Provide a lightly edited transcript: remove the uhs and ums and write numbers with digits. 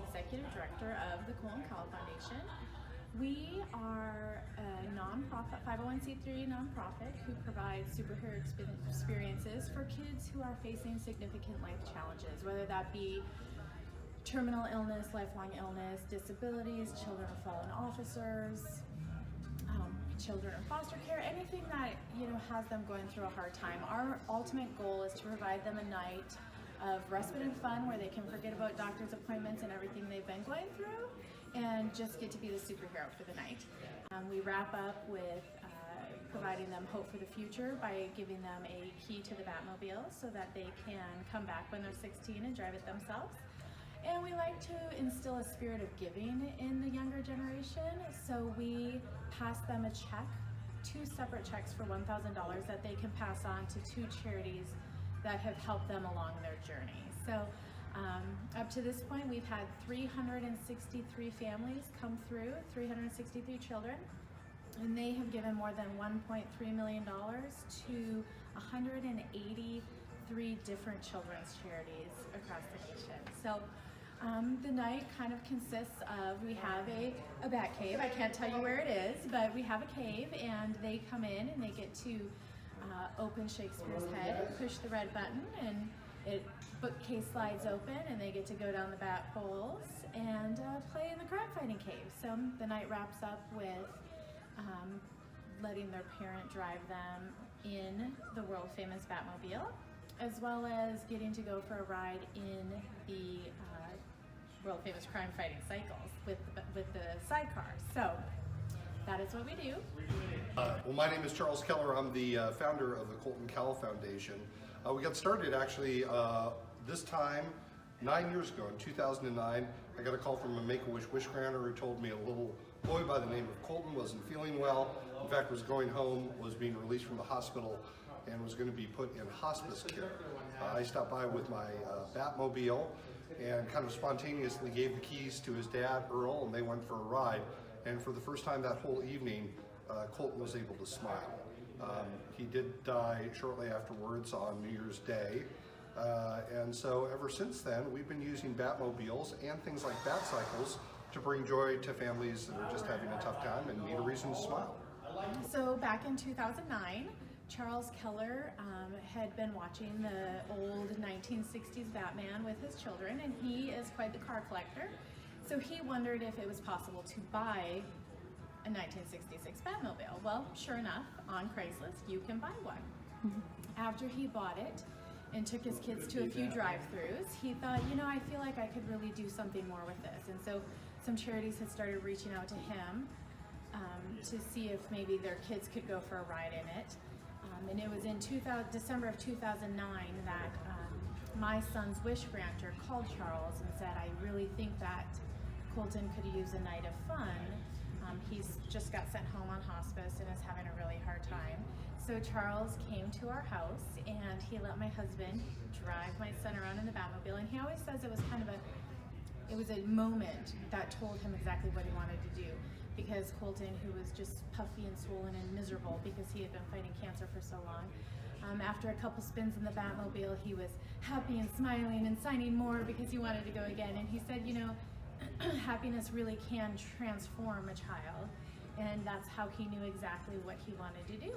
Executive Director of the Colton Cowell Foundation. We are a nonprofit, 501c3 nonprofit who provides superhero experiences for kids who are facing significant life challenges, whether that be terminal illness, lifelong illness, disabilities, children of fallen officers, children in foster care, anything that has them going through a hard time. Our ultimate goal is to provide them a night of respite and fun where they can forget about doctor's appointments and everything they've been going through and just get to be the superhero for the night. We wrap up with providing them hope for the future by giving them a key to the Batmobile so that they can come back when they're 16 and drive it themselves. And we like to instill a spirit of giving in the younger generation, so we pass them a check, 2 separate checks for $1,000 that they can pass on to 2 charities that have helped them along their journey. So up to this point, we've had 363 families come through, 363 children, and they have given more than $1.3 million to 183 different children's charities across the nation. So the night kind of consists of, we have a bat cave. I can't tell you where it is, but we have a cave, and they come in and they get to open Shakespeare's head, push the red button, and bookcase slides open, and they get to go down the bat holes and play in the crime fighting cave. So the night wraps up with letting their parent drive them in the world famous Batmobile, as well as getting to go for a ride in the world famous crime fighting cycles with the sidecar. So that is what we do. Well, my name is Charles Keller. I'm the founder of the Colton Cowell Foundation. We got started actually this time 9 years ago in 2009. I got a call from a Make-A-Wish wish granter who told me a little boy by the name of Colton wasn't feeling well. In fact, was going home, was being released from the hospital, and was going to be put in hospice care. I stopped by with my Batmobile and kind of spontaneously gave the keys to his dad, Earl, and they went for a ride. And for the first time that whole evening, Colton was able to smile. He did die shortly afterwards on New Year's Day. And so ever since then, we've been using Batmobiles and things like Bat Cycles to bring joy to families that are just having a tough time and need a reason to smile. So back in 2009, Charles Keller had been watching the old 1960s Batman with his children, and he is quite the car collector. So he wondered if it was possible to buy a 1966 Batmobile. Well, sure enough, on Craigslist, you can buy one. After he bought it and took his kids to a few drive-thrus, he thought, I feel like I could really do something more with this. And so some charities had started reaching out to him to see if maybe their kids could go for a ride in it. And it was in December of 2009 that my son's wish granter called Charles and said, I really think that Colton could use a night of fun. He's just got sent home on hospice and is having a really hard time. So Charles came to our house and he let my husband drive my son around in the Batmobile, and he always says it was kind of a moment that told him exactly what he wanted to do, because Colton, who was just puffy and swollen and miserable because he had been fighting cancer for so long, after a couple spins in the Batmobile, he was happy and smiling and signing more because he wanted to go again. And he said, happiness really can transform a child, and that's how he knew exactly what he wanted to do.